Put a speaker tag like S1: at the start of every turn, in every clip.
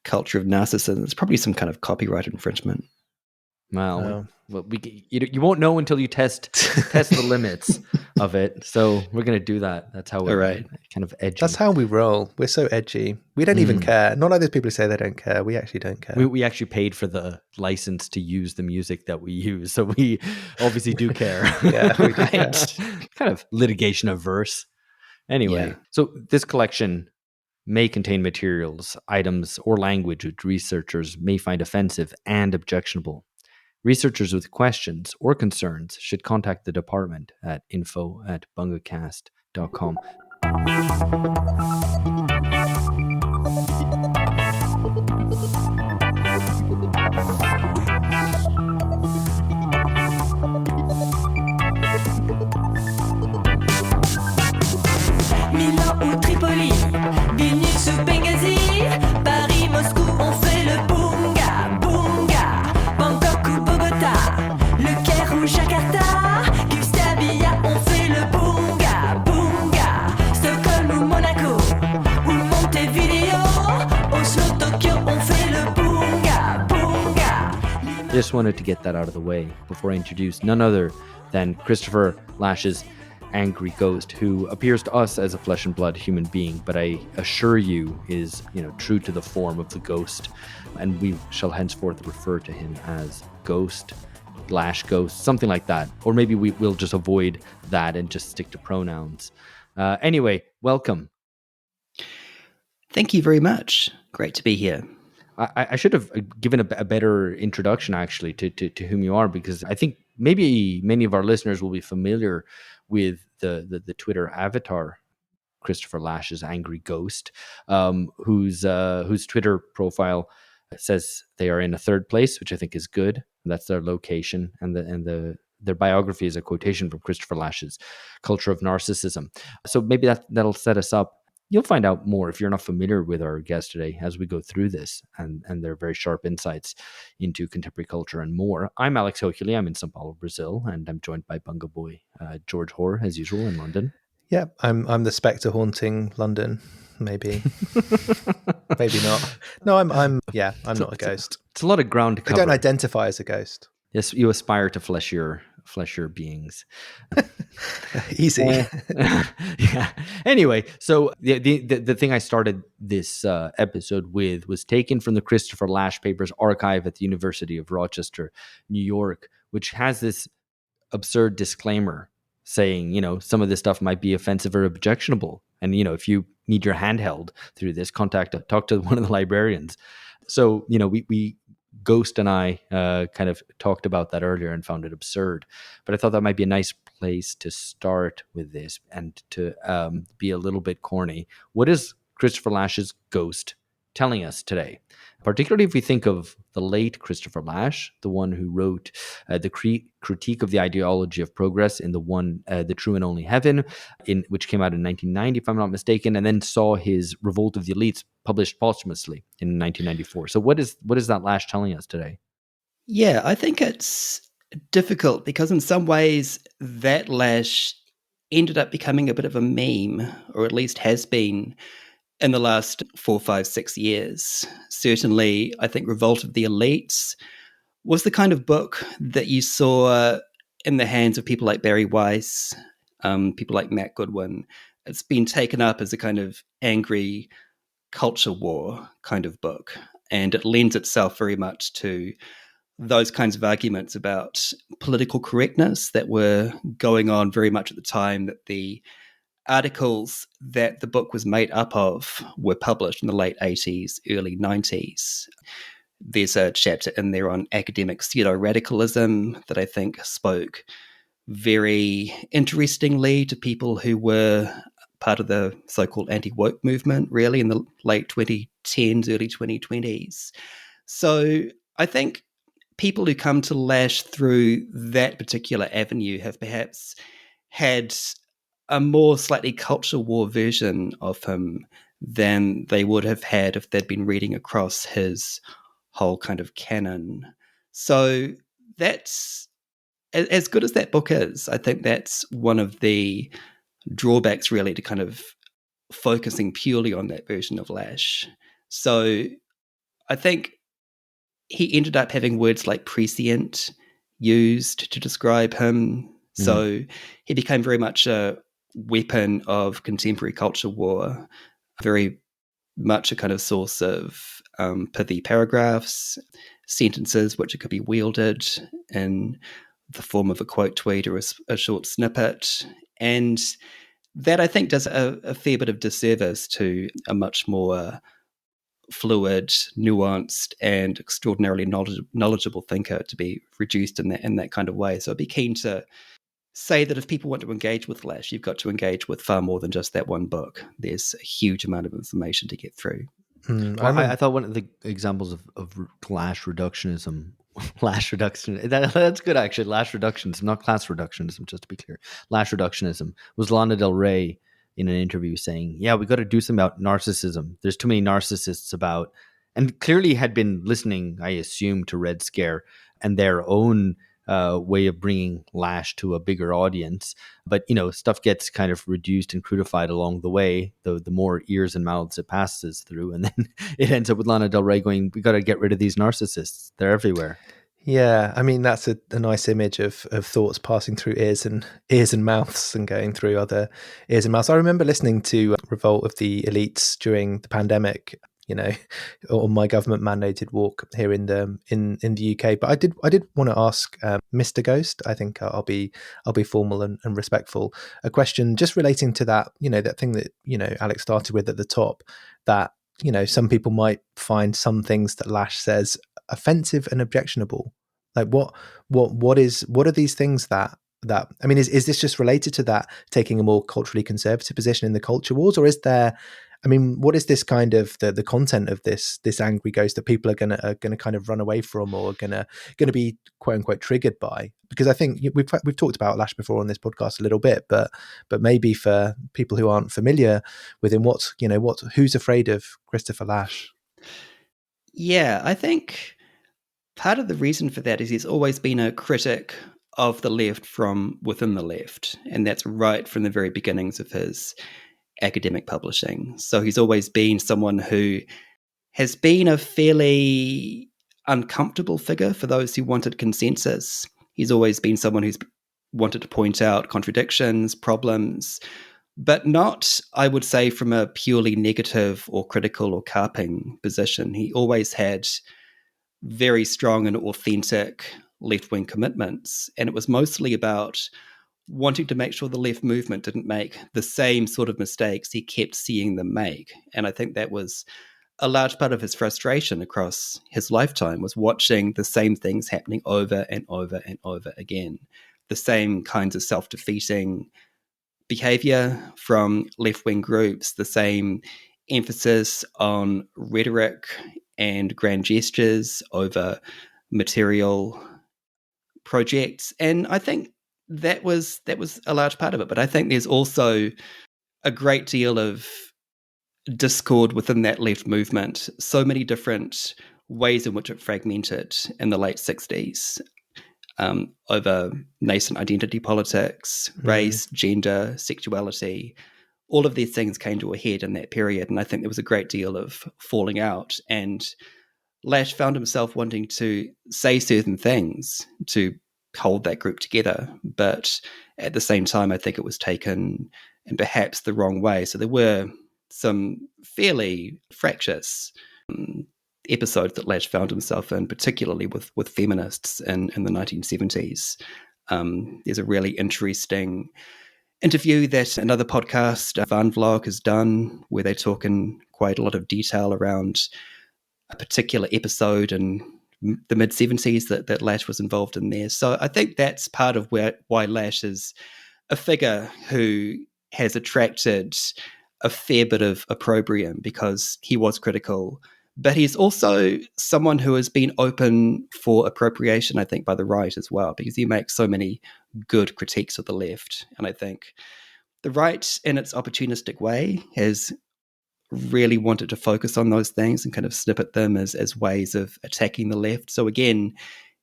S1: culture of narcissism. It's probably some kind of copyright infringement.
S2: Well, you won't know until you test the limits of it. So we're going to do that. That's how we're kind of edgy.
S3: That's how we roll. We're so edgy. We don't even care. Not like those people who say they don't care. We actually don't care.
S2: We actually paid for the license to use the music that we use. So we obviously do care.
S3: Yeah, we do care.
S2: Kind of litigation averse. Anyway, so this collection may contain materials, items, or language which researchers may find offensive and objectionable. Researchers with questions or concerns should contact the department at info@bungacast.com.
S4: Milan ou Tripoli, Vilnius ou Benghazi, Paris, Moscou, on fait le bunga, bunga. Bangkok ou Bogota, Le Caire ou Jakarta, Guastella, on fait le bunga, bunga. Stockholm ou Monaco, ou Montevideo, Oslo, Tokyo, on fait le bunga, bunga.
S2: Just wanted to get that out of the way before I introduce none other than Christopher Lash's angry ghost, who appears to us as a flesh and blood human being, but I assure you is, true to the form of the ghost, and we shall henceforth refer to him as Ghost, Lash Ghost, something like that, or maybe we'll just avoid that and just stick to pronouns. Anyway, welcome.
S1: Thank you very much. Great to be here.
S2: I should have given a better introduction, actually, to whom you are, because I think maybe many of our listeners will be familiar with the Twitter avatar, Christopher Lash's angry ghost, whose Twitter profile says they are in a third place, which I think is good. That's their location, and their biography is a quotation from Christopher Lash's Culture of Narcissism. So maybe that'll set us up. You'll find out more if you're not familiar with our guest today as we go through this and their very sharp insights into contemporary culture and more. I'm Alex Hochuli. I'm in São Paulo, Brazil, and I'm joined by Bunga Boy George Hoare, as usual, in London.
S3: Yeah, I'm the spectre haunting London. Maybe, maybe not. No, I'm not a ghost.
S2: It's a lot of ground to cover.
S3: I don't identify as a ghost.
S2: Yes, you aspire to flesh your beings.
S3: Easy.
S2: Yeah. Anyway, so the thing I started this episode with was taken from the Christopher Lash Papers archive at the University of Rochester, New York, which has this absurd disclaimer saying, some of this stuff might be offensive or objectionable. And, if you need your hand held through this, talk to one of the librarians. So, we Ghost and I kind of talked about that earlier and found it absurd. But I thought that might be a nice place to start with this and to be a little bit corny. What is Christopher Lash's Ghost telling us today? Particularly if we think of the late Christopher Lash, the one who wrote the Critique of the Ideology of Progress in The True and Only Heaven, which came out in 1990, if I'm not mistaken, and then saw his Revolt of the Elites published posthumously in 1994. So what is that Lash telling us today?
S1: Yeah, I think it's difficult because in some ways that Lash ended up becoming a bit of a meme, or at least has been in the last 4, 5, 6 years. Certainly, I think Revolt of the Elites was the kind of book that you saw in the hands of people like Barry Weiss, people like Matt Goodwin. It's been taken up as a kind of angry culture war kind of book, and it lends itself very much to those kinds of arguments about political correctness that were going on very much at the time that the articles that the book was made up of were published in the late 80s, early 90s. There's a chapter in there on academic pseudo-radicalism that I think spoke very interestingly to people who were part of the so-called anti-woke movement, really, in the late 2010s, early 2020s. So I think people who come to Lash through that particular avenue have perhaps had a more slightly culture war version of him than they would have had if they'd been reading across his whole kind of canon. So that's, as good as that book is, I think that's one of the drawbacks really to kind of focusing purely on that version of Lash. So I think he ended up having words like prescient used to describe him. So he became very much a weapon of contemporary culture war, very much a kind of source of pithy paragraphs, sentences which it could be wielded in the form of a quote tweet or a short snippet. And that, I think, does a fair bit of disservice to a much more fluid, nuanced, and extraordinarily knowledgeable thinker to be reduced in that kind of way. So I'd be keen to say that if people want to engage with Lasch, you've got to engage with far more than just that one book. There's a huge amount of information to get through.
S2: I thought one of the examples of Lasch reductionism, that's good actually. Lasch reductionism, not class reductionism, just to be clear. Lasch reductionism was Lana Del Rey in an interview saying, yeah, we got to do something about narcissism. There's too many narcissists about, and clearly had been listening, I assume, to Red Scare and their own way of bringing Lasch to a bigger audience. But, stuff gets kind of reduced and crudified along the way, the more ears and mouths it passes through. And then it ends up with Lana Del Rey going, we got to get rid of these narcissists. They're everywhere.
S3: Yeah, I mean, that's a nice image of thoughts passing through ears and mouths and going through other ears and mouths. I remember listening to Revolt of the Elites during the pandemic, on my government mandated walk here in the UK. But I did want to ask Mr. Ghost. I think I'll be formal and respectful. A question just relating to that, that thing that Alex started with at the top, that some people might find some things that Lasch says offensive and objectionable. Like what are these things that I mean, is this just related to that taking a more culturally conservative position in the culture wars, or is there, I mean, what is this kind of the content of this angry ghost that people are gonna kind of run away from, or gonna be quote unquote triggered by? Because I think we've talked about Lasch before on this podcast a little bit, but maybe for people who aren't familiar with him, who's afraid of Christopher Lasch?
S1: Yeah, I think part of the reason for that is he's always been a critic of the left from within the left, and that's right from the very beginnings of his academic publishing. So he's always been someone who has been a fairly uncomfortable figure for those who wanted consensus. He's always been someone who's wanted to point out contradictions, problems, but not, I would say, from a purely negative or critical or carping position. He always had very strong and authentic left-wing commitments, and it was mostly about wanting to make sure the left movement didn't make the same sort of mistakes he kept seeing them make. And I think that was a large part of his frustration across his lifetime, was watching the same things happening over and over and over again. The same kinds of self-defeating behavior from left-wing groups, the same emphasis on rhetoric and grand gestures over material projects. And I think that was a large part of it. But I think there's also a great deal of discord within that left movement, so many different ways in which it fragmented in the late 60s over nascent identity politics, race, gender, sexuality. All of these things came to a head in that period, and I think there was a great deal of falling out. And Lasch found himself wanting to say certain things to hold that group together, but at the same time, I think it was taken in perhaps the wrong way. So there were some fairly fractious episodes that Lasch found himself in, particularly with feminists in the 1970s. There's a really interesting interview that another podcast, Van Vlog, has done, where they talk in quite a lot of detail around a particular episode in the mid-70s that Lasch was involved in there. So I think that's part of why Lasch is a figure who has attracted a fair bit of opprobrium, because he was critical, but he's also someone who has been open for appropriation, I think, by the right as well, because he makes so many good critiques of the left. And I think the right, in its opportunistic way, has really wanted to focus on those things and kind of snip at them as ways of attacking the left. So again,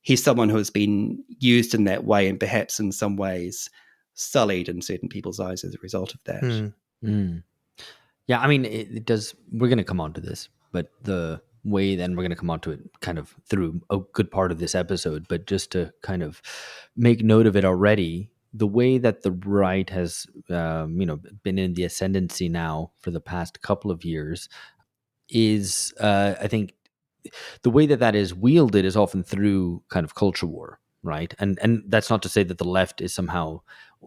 S1: he's someone who has been used in that way, and perhaps in some ways sullied in certain people's eyes as a result of that.
S2: Yeah, I mean, it does. We're going to come on to this, but way, then we're going to come on to it kind of through a good part of this episode, but just to kind of make note of it already, the way that the right has, been in the ascendancy now for the past couple of years is, I think, the way that is wielded is often through kind of culture war, right? And that's not to say that the left is somehow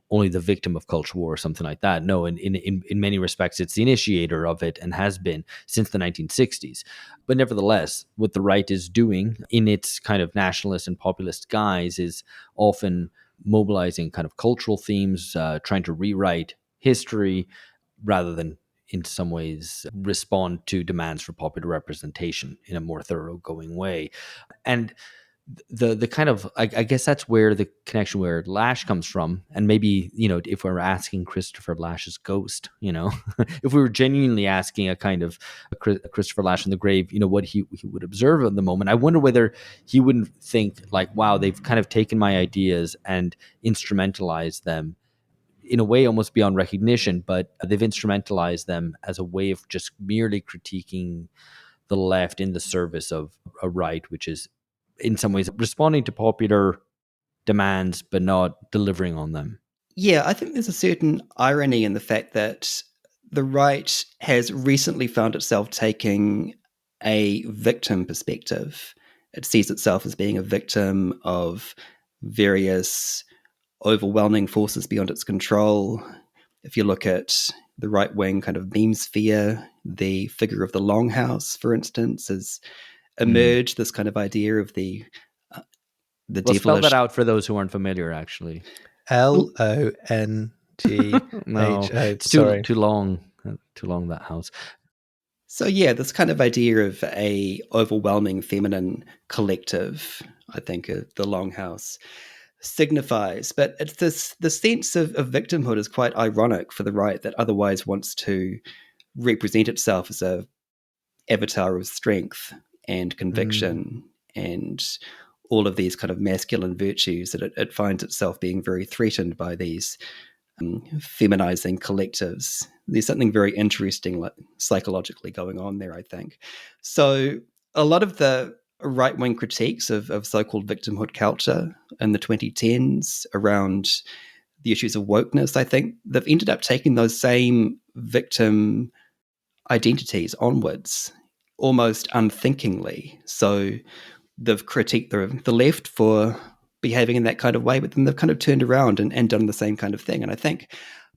S2: only the victim of culture war or something like that. No, in many respects, it's the initiator of it and has been since the 1960s. But nevertheless, what the right is doing in its kind of nationalist and populist guise is often mobilizing kind of cultural themes, trying to rewrite history rather than in some ways respond to demands for popular representation in a more thoroughgoing way. And the kind of, I guess that's where the connection where Lasch comes from. And maybe, if we were asking Christopher Lasch's ghost, if we were genuinely asking a kind of Christopher Lasch in the grave, what he would observe at the moment, I wonder whether he wouldn't think like, wow, they've kind of taken my ideas and instrumentalized them in a way almost beyond recognition, but they've instrumentalized them as a way of just merely critiquing the left in the service of a right, which is in some ways responding to popular demands, but not delivering on them.
S1: Yeah, I think there's a certain irony in the fact that the right has recently found itself taking a victim perspective. It sees itself as being a victim of various overwhelming forces beyond its control. If you look at the right-wing kind of meme sphere, the figure of the Longhouse, for instance, has emerged. This kind of idea of the
S2: Well,
S1: devilish.
S2: spell that out for those who aren't familiar, actually.
S3: LONGHO.
S2: No, it's
S3: Sorry.
S2: too long. Too long, that house.
S1: So yeah, this kind of idea of a overwhelming feminine collective, I think the Longhouse signifies. But it's the sense of victimhood is quite ironic for the right that otherwise wants to represent itself as a avatar of strength and conviction and all of these kind of masculine virtues, that it finds itself being very threatened by these feminizing collectives. There's something very interesting psychologically going on there, I think. So a lot of the right-wing critiques of so-called victimhood culture in the 2010s around the issues of wokeness, I think they've ended up taking those same victim identities onwards, almost unthinkingly. So they've critiqued the left for behaving in that kind of way, but then they've kind of turned around and done the same kind of thing. And I think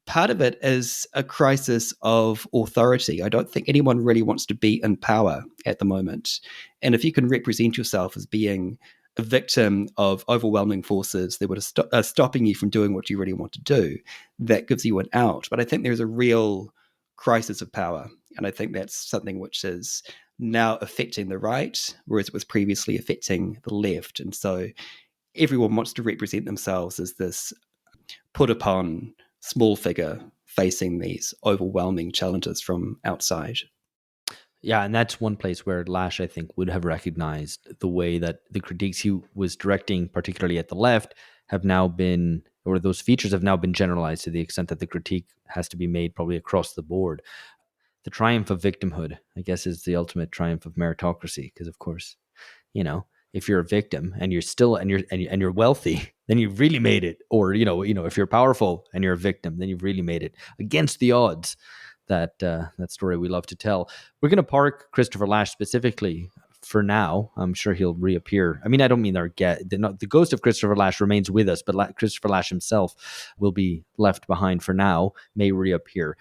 S1: part of it is a crisis of authority. I don't think anyone really wants to be in power at the moment. And if you can represent yourself as being a victim of overwhelming forces that are stopping you from doing what you really want to do, that gives you an out. But I think there's a real crisis of power. And I think that's something which is now affecting the right, whereas it was previously affecting the left. And so everyone wants to represent themselves as this put upon small figure facing these overwhelming challenges from outside.
S2: Yeah, and that's one place where Lasch, I think, would have recognized the way that the critiques he was directing, particularly at the left, have now been, or those features have now been generalized to the extent that the critique has to be made probably across the board. The triumph of victimhood, I guess, is the ultimate triumph of meritocracy, because, of course, if you're a victim and you're still and you're wealthy, then you've really made it. Or if you're powerful and you're a victim, then you've really made it against the odds. That story we love to tell. We're going to park Christopher Lasch specifically for now. I'm sure he'll reappear. I mean, I don't mean the ghost of Christopher Lasch remains with us, but Christopher Lasch himself will be left behind for now. May reappear.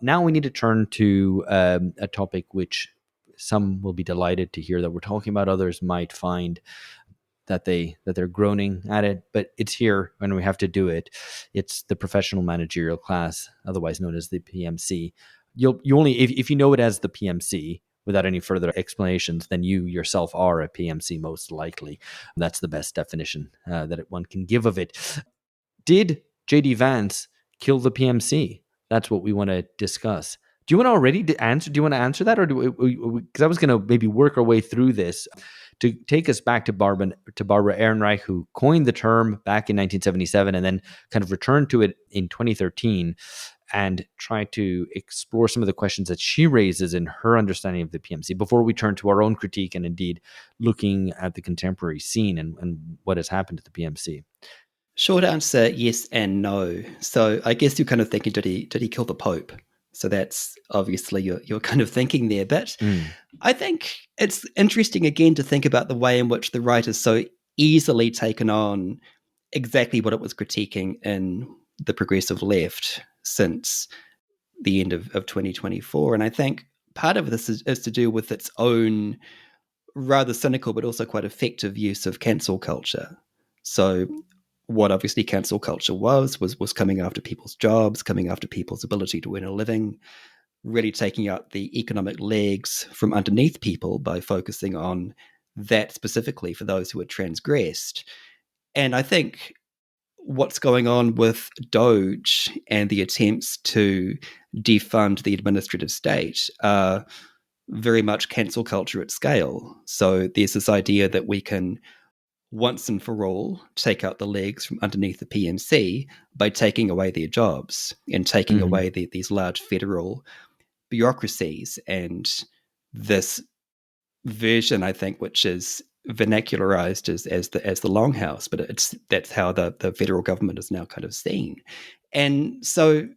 S2: Now we need to turn to a topic which some will be delighted to hear that we're talking about. Others might find that they're groaning at it, but it's here and we have to do it. It's the professional managerial class, otherwise known as the PMC. You only if you know it as the PMC without any further explanations, then you yourself are a PMC most likely. That's the best definition that one can give of it. Did JD Vance kill the PMC? That's what we want to discuss. Do you want to already answer? Do you want to answer that, or do because I was going to maybe work our way through this to take us back to Barbara Ehrenreich, who coined the term back in 1977, and then kind of returned to it in 2013, and try to explore some of the questions that she raises in her understanding of the PMC before we turn to our own critique and indeed looking at the contemporary scene and what has happened to the PMC.
S1: Short answer, yes and no. So I guess you're kind of thinking, did he kill the Pope? So that's obviously your kind of thinking there. But I think it's interesting again to think about the way in which the right has so easily taken on exactly what it was critiquing in the progressive left since the end of 2024. And I think part of this is to do with its own rather cynical but also quite effective use of cancel culture. So what obviously cancel culture was coming after people's jobs, coming after people's ability to earn a living, really taking out the economic legs from underneath people by focusing on that specifically for those who had transgressed. And I think what's going on with Doge and the attempts to defund the administrative state are very much cancel culture at scale. So there's this idea that we can once and for all take out the legs from underneath the PMC by taking away their jobs and taking away these large federal bureaucracies. And this version, I think, which is vernacularized as the longhouse, but that's how the federal government is now kind of seen. And so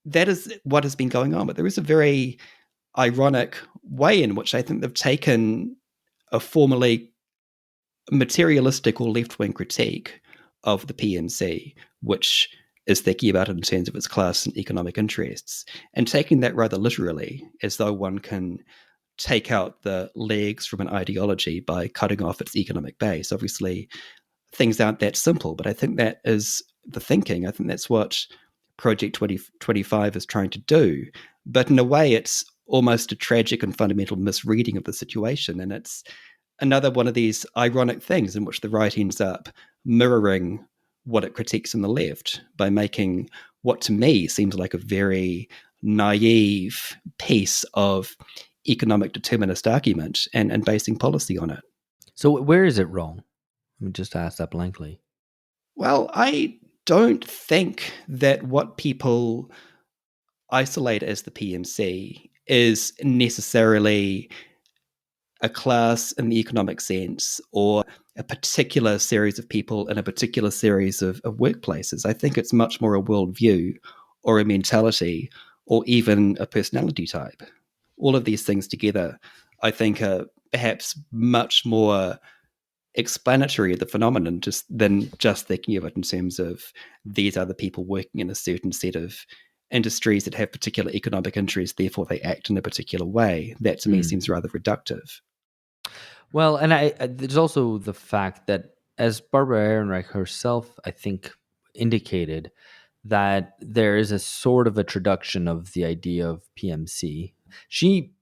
S1: that is what has been going on. But there is a very ironic way in which I think they've taken a formerly materialistic or left-wing critique of the PMC, which is thinking about it in terms of its class and economic interests, and taking that rather literally, as though one can take out the legs from an ideology by cutting off its economic base. Obviously, things aren't that simple, but I think that is the thinking. I think that's what Project 2025 is trying to do. But in a way, it's almost a tragic and fundamental misreading of the situation, and it's another one of these ironic things in which the right ends up mirroring what it critiques in the left by making what to me seems like a very naive piece of economic determinist argument and basing policy on it.
S2: So where is it wrong? Let me just ask that blankly.
S1: Well, I don't think that what people isolate as the PMC is necessarily a class in the economic sense or a particular series of people in a particular series of workplaces. I think it's much more a worldview or a mentality or even a personality type. All of these things together, I think, are perhaps much more explanatory of the phenomenon than just thinking of it in terms of these are the people working in a certain set of industries that have particular economic interests, therefore they act in a particular way. That to me seems rather reductive.
S2: Well, and there's also the fact that, as Barbara Ehrenreich herself, I think, indicated, that there is a sort of a traduction of the idea of PMC. She,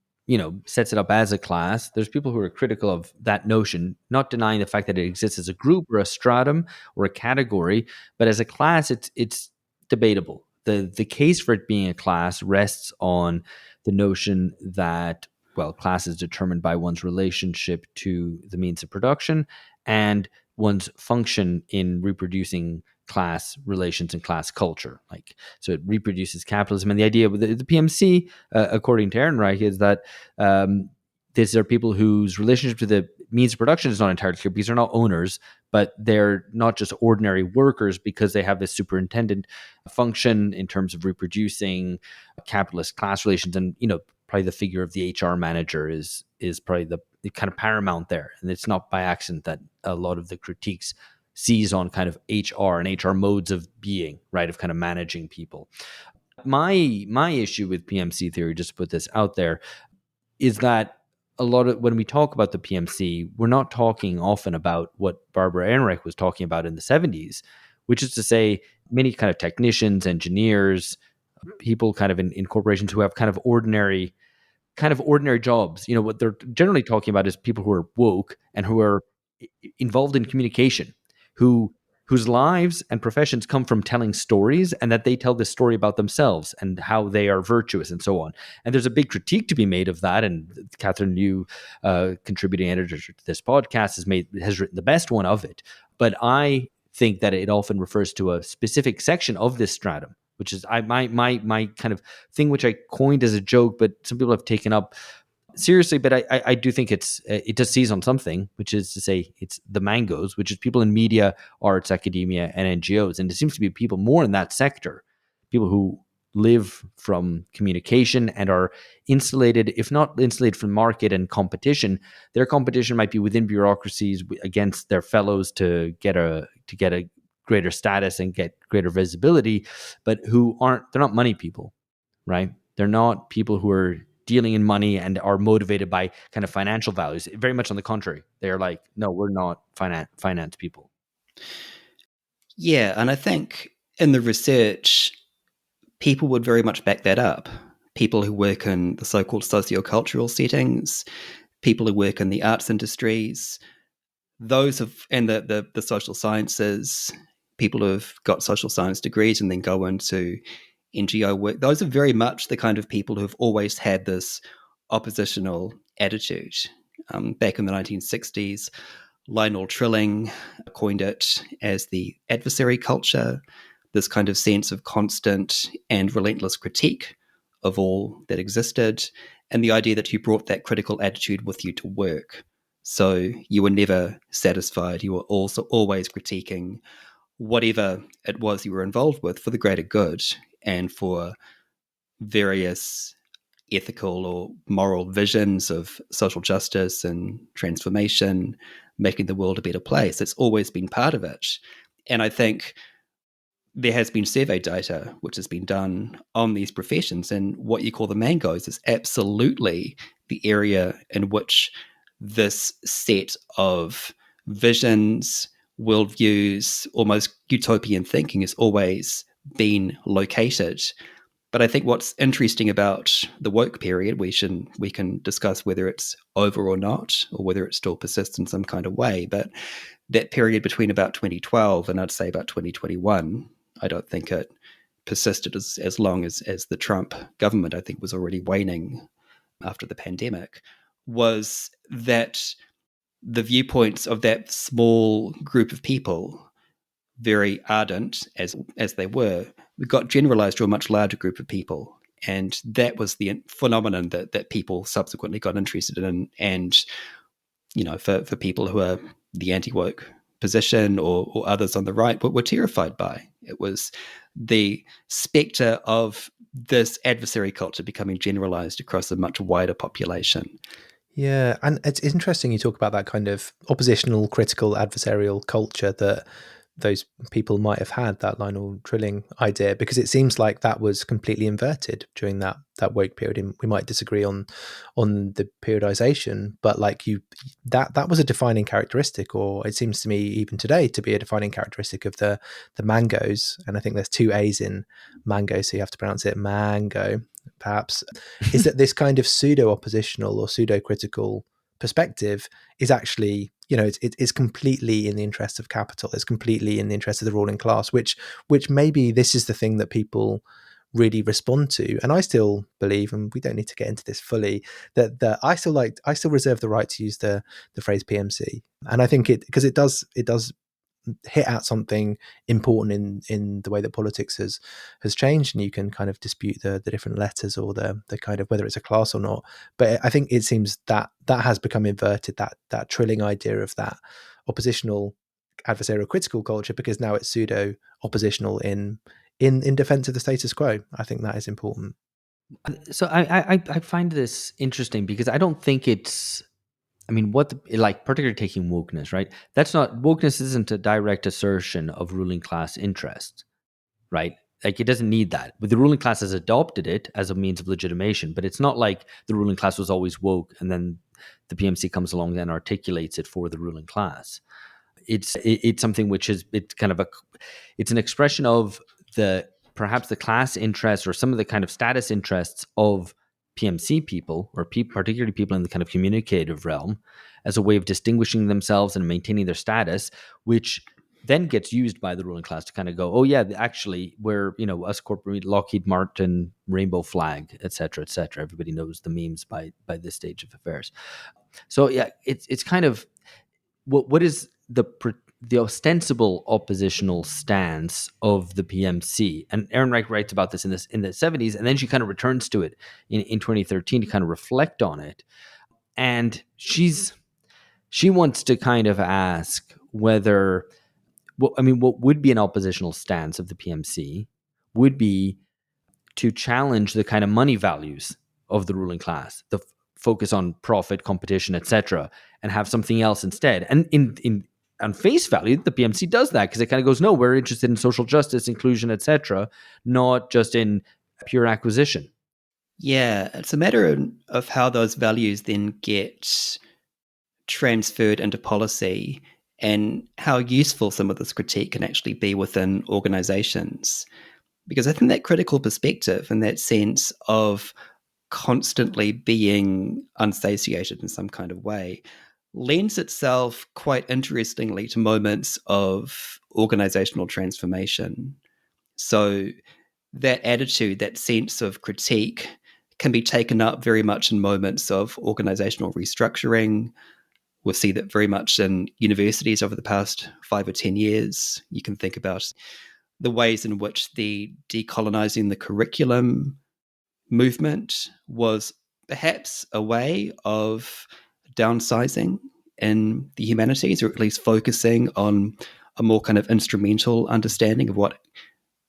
S2: sets it up as a class. There's people who are critical of that notion, not denying the fact that it exists as a group or a stratum or a category, but as a class, it's debatable. The case for it being a class rests on the notion that, well, class is determined by one's relationship to the means of production and one's function in reproducing class relations and class culture. So it reproduces capitalism. And the idea with the PMC, according to Ehrenreich, is that these are people whose relationship to the means of production is not entirely clear because they're not owners, but they're not just ordinary workers because they have this superintendent function in terms of reproducing capitalist class relations. And, probably the figure of the HR manager is probably the kind of paramount there. And it's not by accident that a lot of the critiques seize on kind of HR and HR modes of being, right, of kind of managing people. My issue with PMC theory, just to put this out there, is that a lot of when we talk about the PMC, we're not talking often about what Barbara Ehrenreich was talking about in the 70s, which is to say many kind of technicians, engineers, people kind of in corporations who have kind of ordinary jobs. What they're generally talking about is people who are woke and who are involved in communication, who whose lives and professions come from telling stories, and that they tell this story about themselves and how they are virtuous and so on. And there's a big critique to be made of that. And Catherine Liu, contributing editor to this podcast, has written the best one of it. But I think that it often refers to a specific section of this stratum, which is my kind of thing, which I coined as a joke, but some people have taken up seriously. But I do think it does seize on something, which is to say it's the mangoes, which is people in media, arts, academia, and NGOs. And it seems to be people more in that sector, people who live from communication and are insulated, if not insulated from market and competition. Their competition might be within bureaucracies against their fellows to get a greater status and get greater visibility, but they're not money people, right? They're not people who are dealing in money and are motivated by kind of financial values. Very much on the contrary. They're like, no, we're not finance people.
S1: Yeah, and I think in the research, people would very much back that up. People who work in the so-called sociocultural settings, people who work in the arts industries, and the social sciences, people who have got social science degrees and then go into NGO work, those are very much the kind of people who have always had this oppositional attitude. Back in the 1960s, Lionel Trilling coined it as the adversary culture, this kind of sense of constant and relentless critique of all that existed, and the idea that you brought that critical attitude with you to work. So you were never satisfied. You were also always critiquing whatever it was you were involved with for the greater good and for various ethical or moral visions of social justice and transformation, making the world a better place. It's always been part of it. And I think there has been survey data which has been done on these professions, and what you call the mangoes is absolutely the area in which this set of visions, worldviews, almost utopian thinking has always been located. But I think what's interesting about the woke period, we can discuss whether it's over or not, or whether it still persists in some kind of way. But that period between about 2012 and I'd say about 2021, I don't think it persisted as long as the Trump government, I think, was already waning after the pandemic, was that the viewpoints of that small group of people, very ardent as they were, got generalized to a much larger group of people. And that was the phenomenon that people subsequently got interested in. And, for people who are the anti-woke position or others on the right were terrified by. It was the specter of this adversary culture becoming generalized across a much wider population.
S3: Yeah, and it's interesting you talk about that kind of oppositional, critical, adversarial culture that those people might have had, that Lionel Trilling idea, because it seems like that was completely inverted during that woke period. And we might disagree on the periodization, but that was a defining characteristic, or it seems to me even today to be a defining characteristic of the mangoes. And I think there's two A's in mango, so you have to pronounce it mango, perhaps, is that this kind of pseudo-oppositional or pseudo-critical perspective is actually, it's completely in the interest of capital. It's completely in the interest of the ruling class, which maybe this is the thing that people really respond to. And I still believe, and we don't need to get into this fully, that I still reserve the right to use the phrase PMC. And I think because it does hit at something important in the way that politics has changed, and you can kind of dispute the different letters or the kind of whether it's a class or not. But I think it seems that has become inverted, that Trilling idea of that oppositional adversarial critical culture, because now it's pseudo oppositional in defense of the status quo. I think that is important.
S2: So I find this interesting because I don't think it's, particularly taking wokeness, right? Wokeness isn't a direct assertion of ruling class interest, right? Like, it doesn't need that. But the ruling class has adopted it as a means of legitimation, but it's not like the ruling class was always woke and then the PMC comes along and articulates it for the ruling class. It's something which is, it's an expression of perhaps the class interests or some of the kind of status interests of PMC people, or particularly people in the kind of communicative realm, as a way of distinguishing themselves and maintaining their status, which then gets used by the ruling class to kind of go, oh yeah, actually we're, us corporate, Lockheed Martin, rainbow flag, et cetera, everybody knows the memes by this stage of affairs. So yeah, it's kind of what is the ostensible oppositional stance of the PMC. And Ehrenreich writes about this in the 70s, and then she kind of returns to it in 2013 to kind of reflect on it. And she wants to kind of ask whether, what would be an oppositional stance of the PMC would be to challenge the kind of money values of the ruling class, the focus on profit, competition, etc., and have something else instead. And on face value, the PMC does that because it kind of goes, no, we're interested in social justice, inclusion, etc., not just in pure acquisition.
S1: Yeah, it's a matter of how those values then get transferred into policy and how useful some of this critique can actually be within organizations. Because I think that critical perspective and that sense of constantly being unsatiated in some kind of way lends itself quite interestingly to moments of organizational transformation. So that attitude, that sense of critique can be taken up very much in moments of organizational restructuring. We'll see that very much in universities over the past 5 or 10 years. You can think about the ways in which the decolonizing the curriculum movement was perhaps a way of downsizing in the humanities, or at least focusing on a more kind of instrumental understanding of what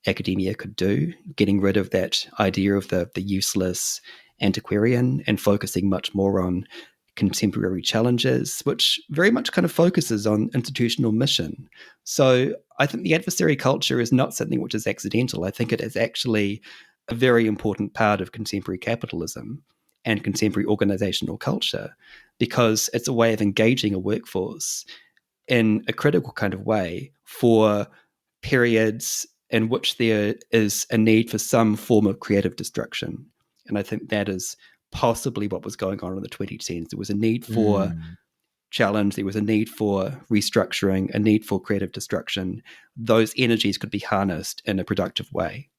S1: academia could do, getting rid of that idea of the useless antiquarian and focusing much more on contemporary challenges, which very much kind of focuses on institutional mission. So I think the adversary culture is not something which is accidental. I think it is actually a very important part of contemporary capitalism and contemporary organizational culture, because it's a way of engaging a workforce in a critical kind of way for periods in which there is a need for some form of creative destruction. And I think that is possibly what was going on in the 2010s. There was a need for challenge, there was a need for restructuring, a need for creative destruction. Those energies could be harnessed in a productive way.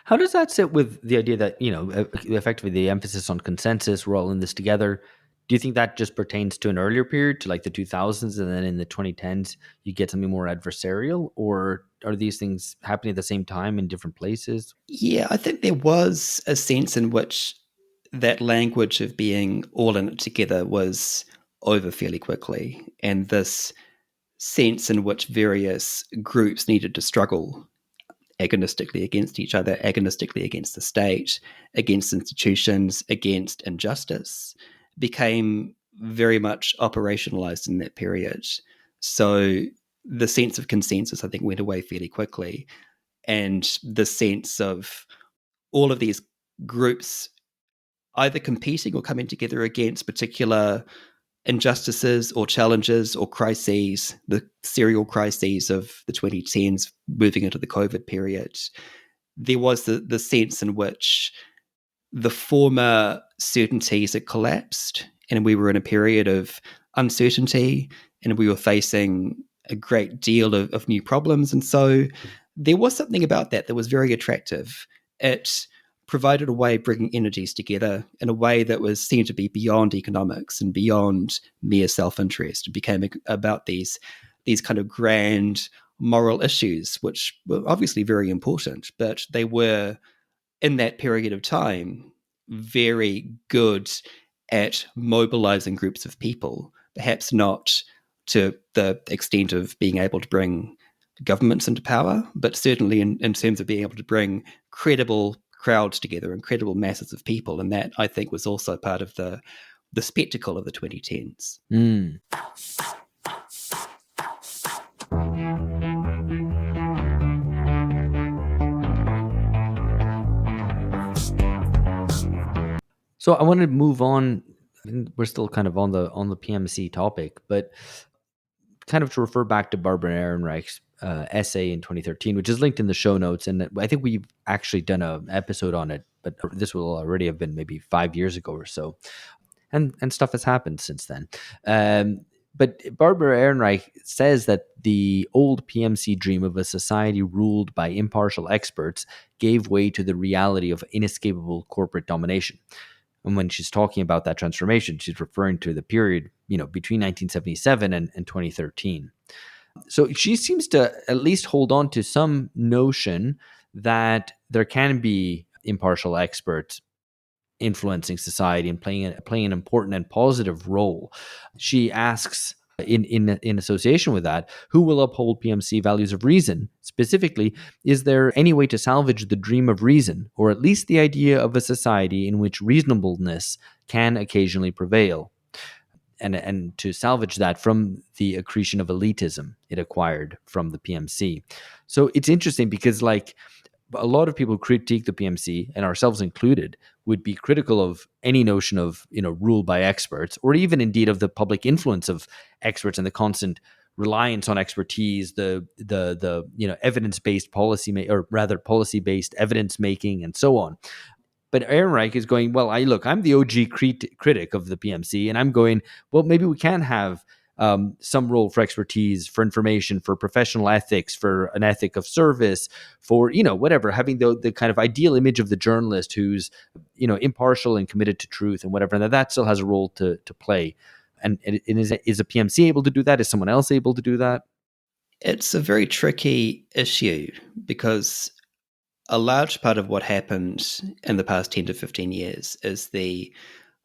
S2: How does that sit with the idea that, effectively the emphasis on consensus, we're all in this together? Do you think that just pertains to an earlier period, to like the 2000s, and then in the 2010s, you get something more adversarial? Or are these things happening at the same time in different places?
S1: Yeah, I think there was a sense in which that language of being all in it together was over fairly quickly. And this sense in which various groups needed to struggle agonistically against each other, agonistically against the state, against institutions, against injustice, became very much operationalized in that period. So the sense of consensus, I think, went away fairly quickly. And the sense of all of these groups either competing or coming together against particular injustices or challenges or crises, the serial crises of the 2010s moving into the COVID period, there was the sense in which the former certainties had collapsed and we were in a period of uncertainty and we were facing a great deal of new problems. And so there was something about that was very attractive. It provided a way of bringing energies together in a way that was seen to be beyond economics and beyond mere self-interest. It became about these kind of grand moral issues, which were obviously very important, but they were, in that period of time, very good at mobilizing groups of people, perhaps not to the extent of being able to bring governments into power, but certainly in terms of being able to bring credible crowds together, incredible masses of people. And that, I think, was also part of the spectacle of the 2010s.
S2: So I want to move on. We're still kind of on the PMC topic, but kind of to refer back to Barbara Ehrenreich's essay in 2013, which is linked in the show notes. And I think we've actually done an episode on it, but this will already have been maybe 5 years ago or so. And stuff has happened since then. But Barbara Ehrenreich says that the old PMC dream of a society ruled by impartial experts gave way to the reality of inescapable corporate domination. And when she's talking about that transformation, she's referring to the period, between 1977 and 2013. So she seems to at least hold on to some notion that there can be impartial experts influencing society and playing an important and positive role. She asks, in association with that, who will uphold PMC values of reason? Specifically, is there any way to salvage the dream of reason, or at least the idea of a society in which reasonableness can occasionally prevail? And to salvage that from the accretion of elitism it acquired from the PMC. So it's interesting because, a lot of people critique the PMC, and ourselves included, would be critical of any notion of rule by experts, or even indeed of the public influence of experts and the constant reliance on expertise, the evidence-based policy, or rather policy-based evidence making, and so on. But Ehrenreich is going, well, I'm the OG critic of the PMC, and I'm going, well, maybe we can have some role for expertise, for information, for professional ethics, for an ethic of service, for, whatever, having the kind of ideal image of the journalist who's, impartial and committed to truth and whatever, and that still has a role to play. And is a PMC able to do that? Is someone else able to do that?
S1: It's a very tricky issue because a large part of what happened in the past 10 to 15 years is the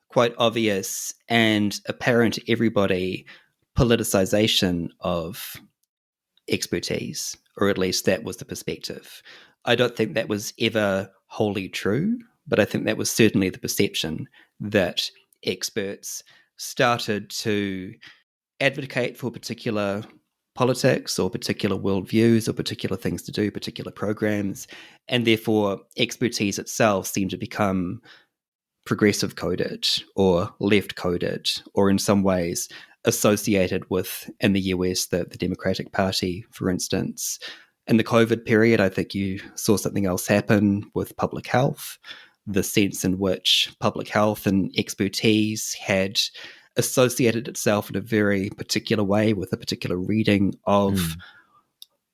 S1: quite obvious and apparent to everybody politicization of expertise, or at least that was the perspective. I don't think that was ever wholly true, but I think that was certainly the perception, that experts started to advocate for particular politics or particular worldviews or particular things to do, particular programs, and therefore expertise itself seemed to become progressive coded or left coded, or in some ways associated with, in the US, the Democratic Party, for instance. In the COVID period, I think you saw something else happen with public health, the sense in which public health and expertise had associated itself in a very particular way with a particular reading of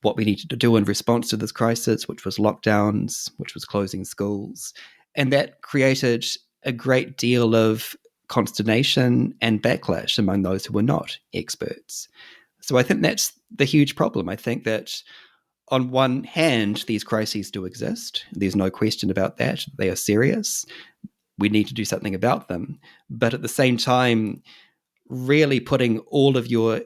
S1: what we needed to do in response to this crisis, which was lockdowns, which was closing schools. And that created a great deal of consternation and backlash among those who were not experts. So I think that's the huge problem. I think that on one hand, these crises do exist. There's no question about that. They are serious. We need to do something about them. But at the same time, really putting all of your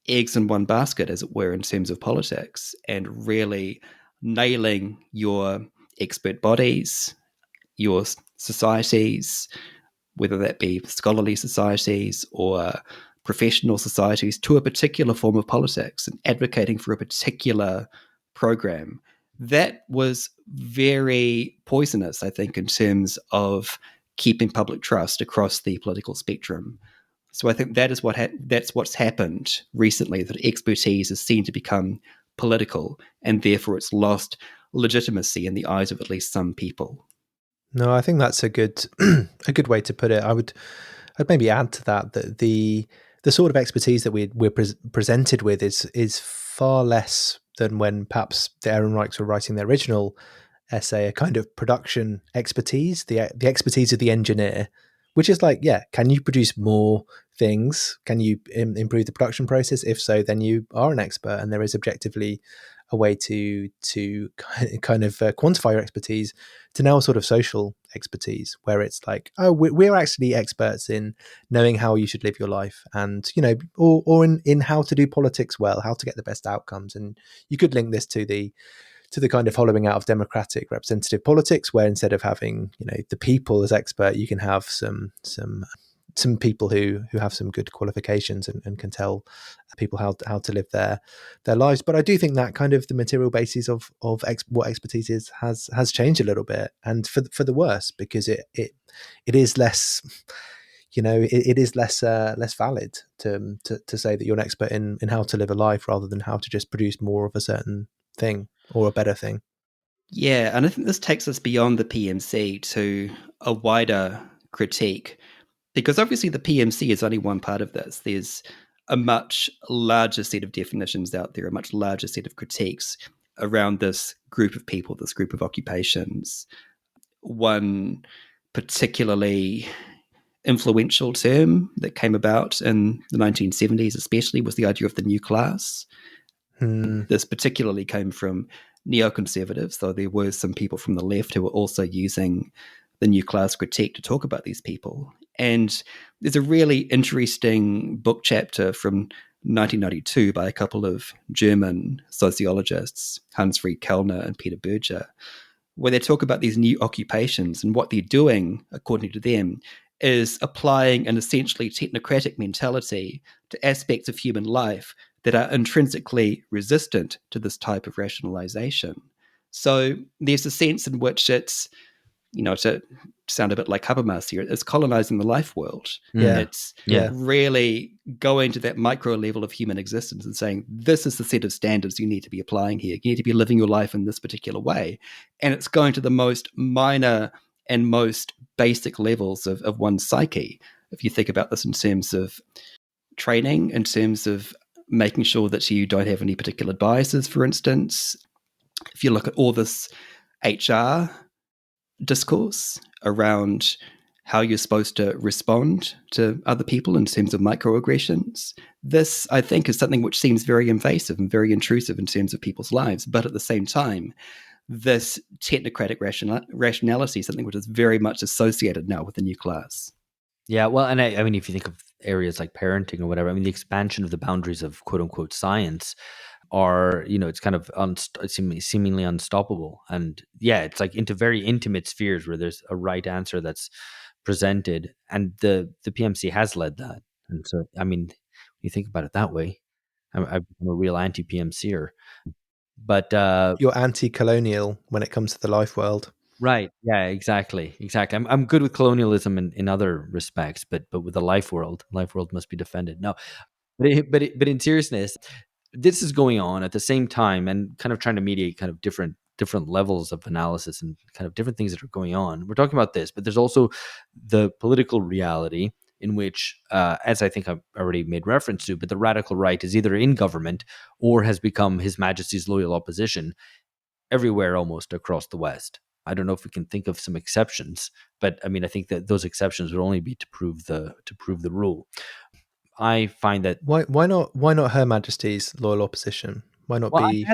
S1: eggs in one basket, as it were, in terms of politics, and really nailing your expert bodies, your societies, whether that be scholarly societies or professional societies, to a particular form of politics and advocating for a particular program. That was very poisonous, I think, in terms of keeping public trust across the political spectrum. So I think that is that's what's happened recently, that expertise is seen to become political, and therefore it's lost legitimacy in the eyes of at least some people.
S3: No, I think that's a good a good way to put it. I'd maybe add to that the sort of expertise that we're presented with is far less than when perhaps the Ehrenreichs were writing their original essay, a kind of production expertise, the expertise of the engineer, which is like, yeah, can you produce more things? Can you improve the production process? If so, then you are an expert, and there is objectively a way to kind of quantify your expertise, to now a sort of social expertise, where it's like, oh, we're actually experts in knowing how you should live your life, and or in how to do politics well, how to get the best outcomes. And you could link this to the kind of hollowing out of democratic representative politics, where instead of having the people as expert, you can have some people who have some good qualifications and can tell people how to live their lives. But I do think that kind of the material basis of what expertise is has changed a little bit, and for the worse, because it is less it is less valid to say that you're an expert in how to live a life, rather than how to just produce more of a certain thing or a better thing.
S1: Yeah, and I think this takes us beyond the PMC to a wider critique, because obviously the PMC is only one part of this. There's a much larger set of definitions out there, a much larger set of critiques around this group of people, this group of occupations. One particularly influential term that came about in the 1970s especially was the idea of the new class. This particularly came from neoconservatives, though there were some people from the left who were also using the new class critique to talk about these people. And there's a really interesting book chapter from 1992 by a couple of German sociologists, Hans-Fried Kellner and Peter Berger, where they talk about these new occupations, and what they're doing, according to them, is applying an essentially technocratic mentality to aspects of human life that are intrinsically resistant to this type of rationalization. So there's a sense in which it's, to sound a bit like Habermas here, it's colonizing the life world.
S3: Yeah.
S1: It's really going to that micro level of human existence and saying, this is the set of standards you need to be applying here. You need to be living your life in this particular way. And it's going to the most minor and most basic levels of one's psyche. If you think about this in terms of training, in terms of making sure that you don't have any particular biases, for instance. If you look at all this HR discourse around how you're supposed to respond to other people in terms of microaggressions, this, I think, is something which seems very invasive and very intrusive in terms of people's lives. But at the same time, this technocratic rationality is something which is very much associated now with the new class.
S2: Yeah, well, and I mean, if you think of areas like parenting or whatever, I mean, the expansion of the boundaries of quote unquote science are, it's kind of seemingly unstoppable. And yeah, it's like into very intimate spheres where there's a right answer that's presented. And the PMC has led that. And so, I mean, when you think about it that way, I'm a real anti-PMCer. But
S3: you're anti-colonial when it comes to the life world.
S2: Right. Yeah, exactly. I'm good with colonialism in other respects, but with the life world must be defended. No, but in seriousness, this is going on at the same time and kind of trying to mediate kind of different levels of analysis and kind of different things that are going on. We're talking about this, but there's also the political reality in which, as I think I've already made reference to, but the radical right is either in government or has become His Majesty's loyal opposition everywhere almost across the West. I don't know if we can think of some exceptions, but I mean, I think that those exceptions would only be to prove the rule. I find that
S3: why not Her Majesty's loyal opposition? Why not be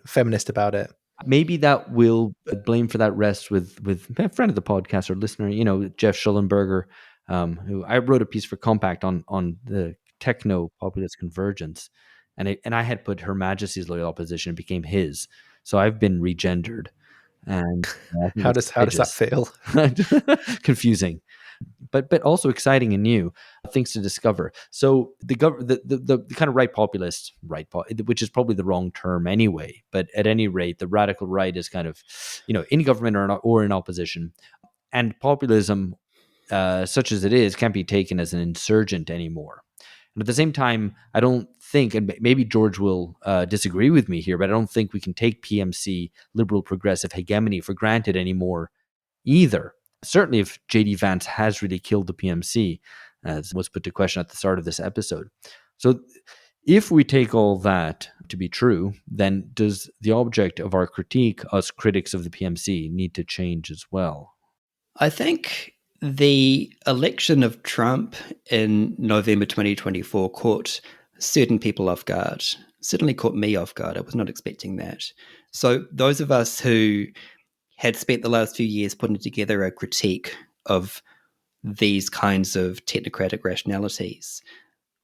S3: feminist about it?
S2: Maybe that will blame for that rests with a friend of the podcast or listener, Jeff Schellenberger, who I wrote a piece for Compact on the Techno-Populist Convergence, and I had put Her Majesty's loyal opposition, became his, so I've been regendered. And
S3: how does that feel?
S2: Confusing, but also exciting and new things to discover. So the kind of right populist, which is probably the wrong term anyway, but at any rate, the radical right is kind of, in government or in opposition, and populism, such as it is, can't be taken as an insurgent anymore. And at the same time, I don't think, and maybe George will disagree with me here, but I don't think we can take PMC liberal progressive hegemony for granted anymore either. Certainly if J.D. Vance has really killed the PMC, as was put to question at the start of this episode. So if we take all that to be true, then does the object of our critique, us critics of the PMC, need to change as well?
S1: I think the election of Trump in November 2024 caught certain people off guard, certainly caught me off guard. I was not expecting that. So those of us who had spent the last few years putting together a critique of these kinds of technocratic rationalities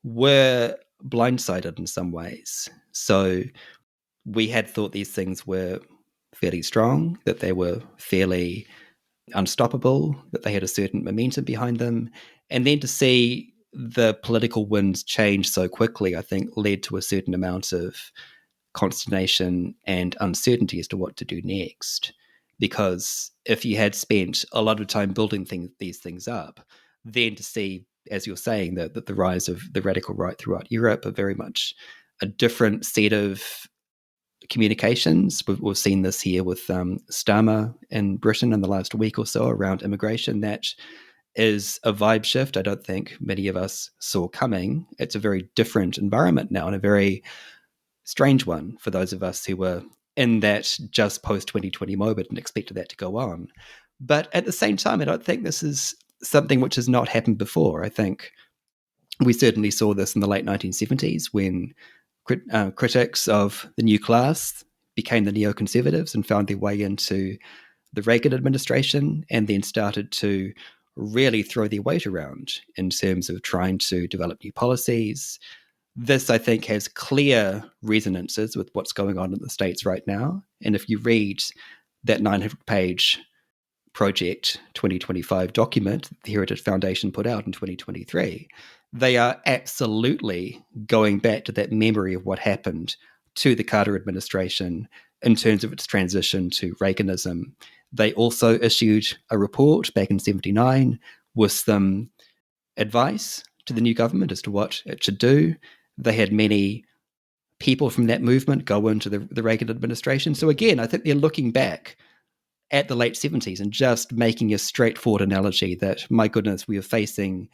S1: were blindsided in some ways. So we had thought these things were fairly strong, that they were fairly unstoppable, that they had a certain momentum behind them. And then to see the political winds change so quickly, I think led to a certain amount of consternation and uncertainty as to what to do next. Because if you had spent a lot of time building these things up, then to see, as you're saying, that the rise of the radical right throughout Europe are very much a different set of communications. We've seen this here with Starmer in Britain in the last week or so around immigration, that is a vibe shift I don't think many of us saw coming. It's a very different environment now, and a very strange one for those of us who were in that just post-2020 moment and expected that to go on. But at the same time, I don't think this is something which has not happened before. I think we certainly saw this in the late 1970s when critics of the new class became the neoconservatives and found their way into the Reagan administration, and then started to really throw their weight around in terms of trying to develop new policies. This, I think, has clear resonances with what's going on in the States right now. And if you read that 900-page Project 2025 document the Heritage Foundation put out in 2023, they are absolutely going back to that memory of what happened to the Carter administration in terms of its transition to Reaganism. They also issued a report back in 1979 with some advice to the new government as to what it should do. They had many people from that movement go into the Reagan administration. So again, I think they're looking back at the late 70s and just making a straightforward analogy that, my goodness, we were facing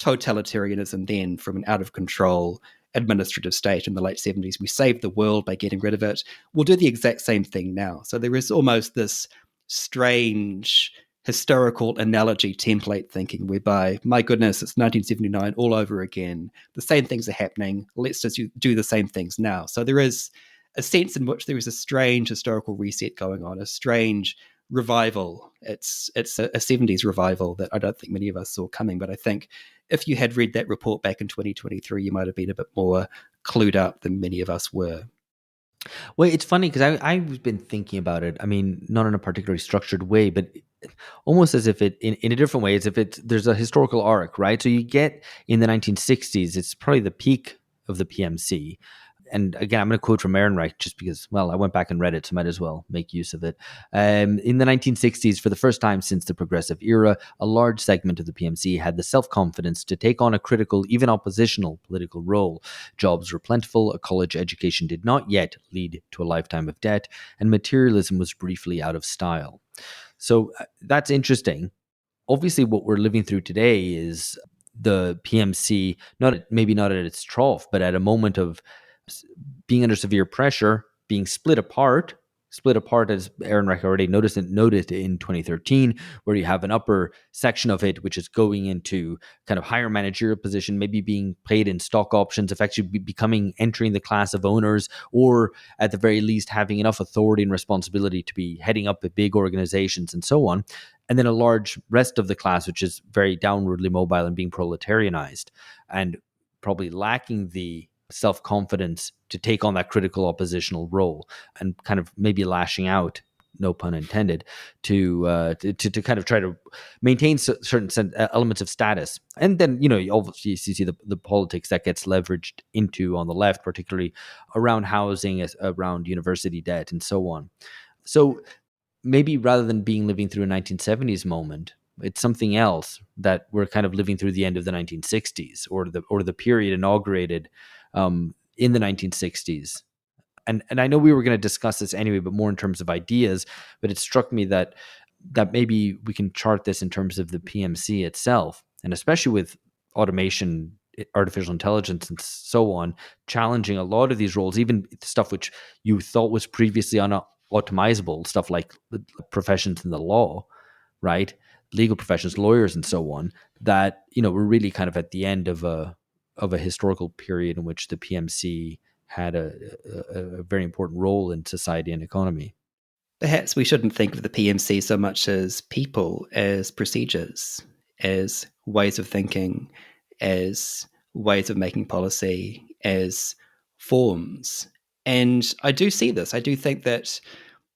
S1: totalitarianism then from an out-of-control administrative state in the late 70s. We saved the world by getting rid of it. We'll do the exact same thing now. So there is almost this strange historical analogy template thinking whereby, my goodness, it's 1979 all over again. The same things are happening. Let's just do the same things now. So there is a sense in which there is a strange historical reset going on, a strange revival. It's a 70s revival that I don't think many of us saw coming. But I think if you had read that report back in 2023, you might have been a bit more clued up than many of us were.
S2: Well, it's funny because I've been thinking about it. I mean, not in a particularly structured way, but almost as if it, in a different way, as if there's a historical arc, right? So you get in the 1960s, it's probably the peak of the PMC. And again, I'm going to quote from Ehrenreich just because, well, I went back and read it, so might as well make use of it. In the 1960s, for the first time since the progressive era, a large segment of the PMC had the self-confidence to take on a critical, even oppositional political role. Jobs were plentiful, a college education did not yet lead to a lifetime of debt, and materialism was briefly out of style. So that's interesting. Obviously, what we're living through today is the PMC, maybe not at its trough, but at a moment of being under severe pressure, being split apart as Ehrenreich already noted in 2013, where you have an upper section of it which is going into kind of higher managerial position, maybe being paid in stock options, effectively entering the class of owners, or at the very least having enough authority and responsibility to be heading up the big organizations and so on. And then a large rest of the class which is very downwardly mobile and being proletarianized and probably lacking the self-confidence to take on that critical oppositional role and kind of maybe lashing out, no pun intended, to kind of try to maintain certain elements of status. And then, obviously you see the politics that gets leveraged into on the left, particularly around housing, around university debt and so on. So maybe rather than living through a 1970s moment, it's something else that we're kind of living through the end of the 1960s or the period inaugurated in the 1960s. And I know we were going to discuss this anyway, but more in terms of ideas. But it struck me that maybe we can chart this in terms of the PMC itself, and especially with automation, artificial intelligence, and so on, challenging a lot of these roles, even stuff which you thought was previously unautomizable, stuff like professions in the law, right? Legal professions, lawyers, and so on. That we're really kind of at the end of a historical period in which the PMC had a very important role in society and economy.
S1: Perhaps we shouldn't think of the PMC so much as people, as procedures, as ways of thinking, as ways of making policy, as forms. And I do see this. I do think that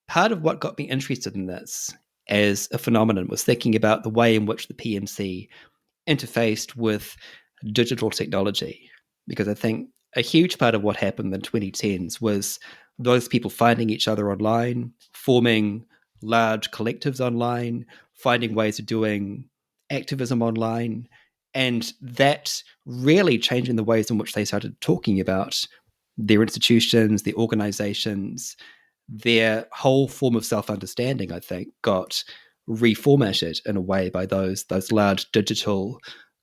S1: part of what got me interested in this as a phenomenon was thinking about the way in which the PMC interfaced with digital technology, because I think a huge part of what happened in the 2010s was those people finding each other online, forming large collectives online, finding ways of doing activism online, and that really changing the ways in which they started talking about their institutions, their organizations, their whole form of self-understanding, I think, got reformatted in a way by those large digital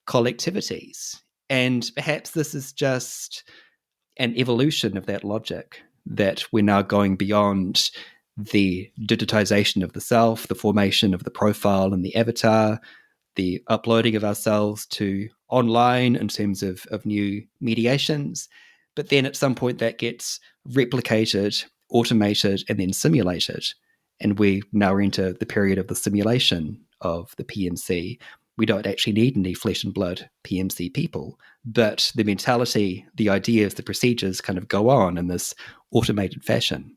S1: collectivities. And perhaps this is just an evolution of that logic, that we're now going beyond the digitization of the self, the formation of the profile and the avatar, the uploading of ourselves to online in terms of new mediations. But then at some point that gets replicated, automated, and then simulated. And we now enter the period of the simulation of the PMC. We don't actually need any flesh and blood PMC people, but the mentality, the ideas, the procedures kind of go on in this automated fashion.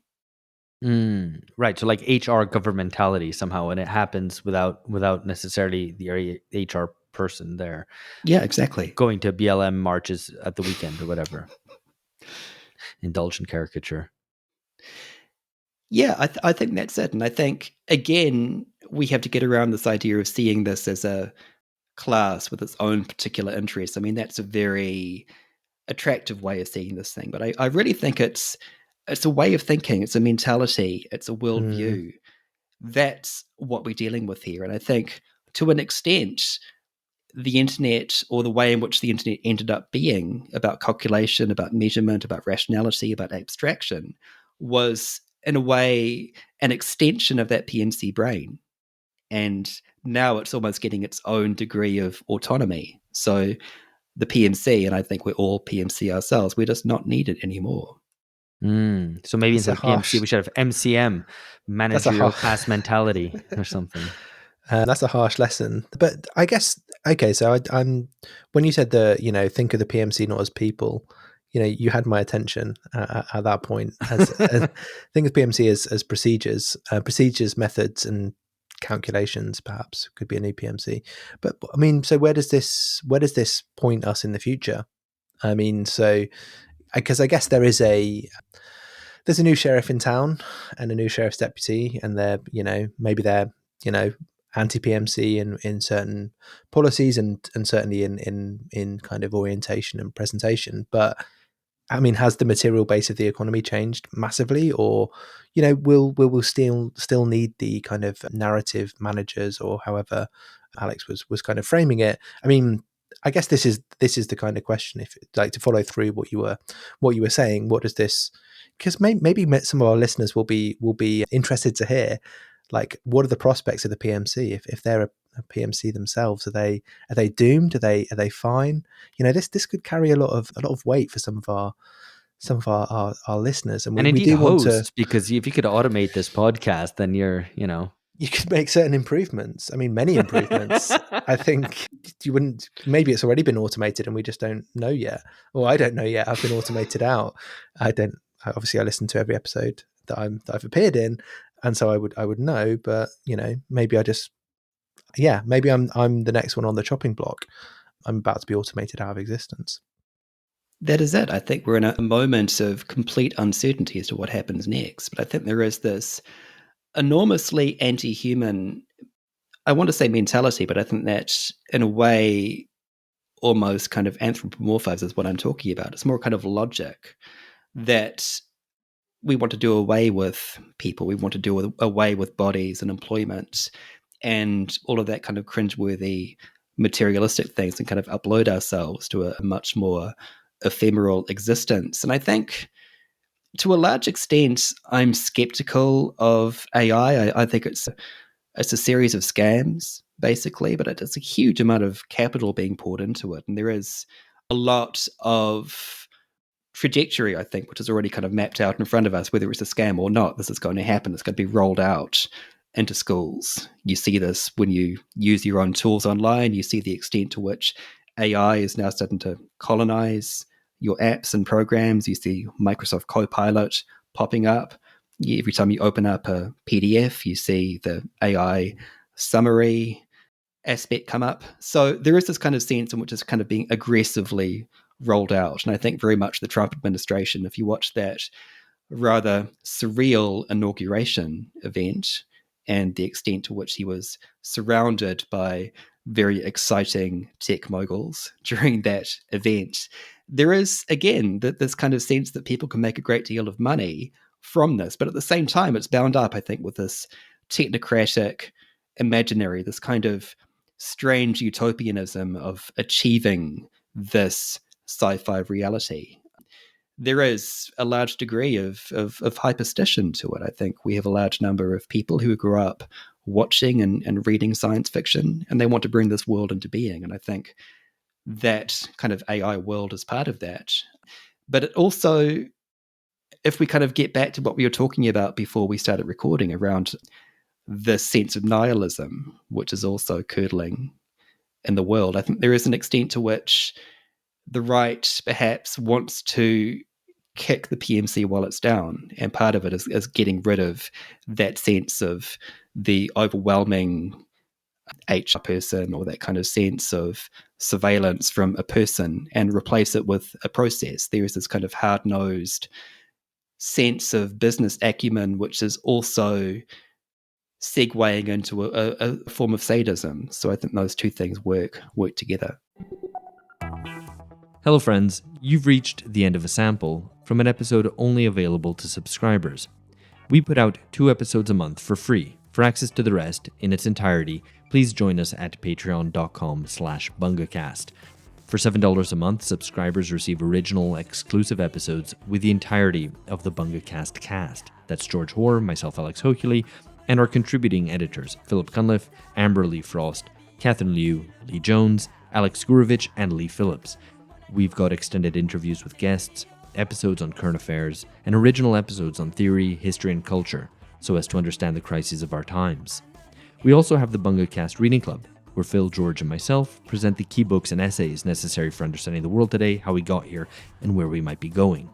S2: Right. So like HR governmentality somehow, and it happens without necessarily the HR person there.
S1: Yeah, exactly.
S2: Going to BLM marches at the weekend or whatever. Indulge in caricature.
S1: Yeah, I think that's it. And I think, again, we have to get around this idea of seeing this as a class with its own particular interests. I mean, that's a very attractive way of seeing this thing. But I really think it's a way of thinking. It's a mentality. It's a worldview. That's what we're dealing with here. And I think, to an extent, the internet, or the way in which the internet ended up being about calculation, about measurement, about rationality, about abstraction, was in a way an extension of that PMC brain. And now it's almost getting its own degree of autonomy. So the PMC, and I think we're all PMC ourselves, we're just not needed anymore.
S2: So maybe instead of PMC, we should have MCM, managerial class mentality or something.
S3: That's a harsh lesson. But I guess, okay, so I'm when you said think of the PMC not as people, you had my attention at that point. Think of PMC as procedures, methods, and calculations. Perhaps could be a new PMC. But I mean, so where does this point us in the future? I mean, so because I guess there's a new sheriff in town and a new sheriff's deputy, and they're maybe they're anti-PMC in certain policies and certainly in kind of orientation and presentation. But I mean, has the material base of the economy changed massively, or will we still need the kind of narrative managers, or however Alex was kind of framing it? I mean, I guess this is the kind of question, if like to follow through what you were saying. What does this? Because maybe some of our listeners will be interested to hear, like, what are the prospects of the PMC if they're a PMC themselves? Are they doomed? Are they fine? This could carry a lot of weight for some of our listeners, and
S2: indeed
S3: we do
S2: host,
S3: want to,
S2: because if you could automate this podcast, then you're
S3: you could make certain improvements. I mean, many improvements. I think you wouldn't. Maybe it's already been automated and we just don't know yet. Or I don't know yet. I've been automated out. Obviously I listen to every episode that I've appeared in, and so I would know. But maybe maybe I'm the next one on the chopping block. I'm about to be automated out of existence.
S1: That is it. I think we're in a moment of complete uncertainty as to what happens next. But I think there is this enormously anti-human, I want to say mentality, but I think that in a way almost kind of anthropomorphizes what I'm talking about. It's more kind of logic that we want to do away with people. We want to do away with bodies and employment and all of that kind of cringeworthy materialistic things, and kind of upload ourselves to a much more ephemeral existence. And I think, to a large extent, I'm skeptical of AI. I think it's a series of scams, basically, but it's a huge amount of capital being poured into it. And there is a lot of trajectory, I think, which is already kind of mapped out in front of us, whether it's a scam or not. This is going to happen. It's going to be rolled out into schools. You see this when you use your own tools online. You see the extent to which AI is now starting to colonize your apps and programs. You see Microsoft Copilot popping up. Every time you open up a PDF, you see the AI summary aspect come up. So there is this kind of sense in which it's kind of being aggressively rolled out. And I think very much the Trump administration, if you watch that rather surreal inauguration event and the extent to which he was surrounded by very exciting tech moguls during that event, there is, again, this kind of sense that people can make a great deal of money from this. But at the same time, it's bound up, I think, with this technocratic imaginary, this kind of strange utopianism of achieving this sci-fi reality. There is a large degree of hyperstition to it. I think we have a large number of people who grew up watching and reading science fiction, and they want to bring this world into being. And I think that kind of AI world is part of that. But it also, if we kind of get back to what we were talking about before we started recording around this sense of nihilism, which is also curdling in the world, I think there is an extent to which the right perhaps wants to kick the PMC while it's down. And part of it is getting rid of that sense of the overwhelming HR person, or that kind of sense of surveillance from a person, and replace it with a process. There is this kind of hard-nosed sense of business acumen, which is also segueing into a form of sadism. So I think those two things work together.
S2: Hello friends, you've reached the end of a sample from an episode only available to subscribers. We put out 2 episodes a month for free. For access to the rest in its entirety, please join us at patreon.com/bungacast. For $7 a month, subscribers receive original, exclusive episodes with the entirety of the BungaCast cast. That's George Hoare, myself Alex Hochuli, and our contributing editors, Philip Cunliffe, Amber Lee Frost, Catherine Liu, Lee Jones, Alex Gurevich, and Lee Phillips. We've got extended interviews with guests, episodes on current affairs, and original episodes on theory, history, and culture, so as to understand the crises of our times. We also have the BungaCast Reading Club, where Phil, George, and myself present the key books and essays necessary for understanding the world today, how we got here, and where we might be going.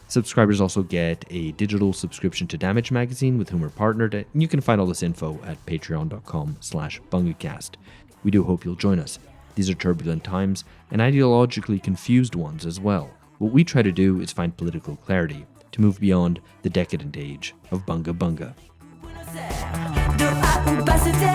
S2: Subscribers also get a digital subscription to Damage magazine, with whom we're partnered, and you can find all this info at patreon.com/bungacast. We do hope you'll join us. These are turbulent times, and ideologically confused ones as well. What we try to do is find political clarity, to move beyond the decadent age of Bunga Bunga.
S4: De A ou pas se taire.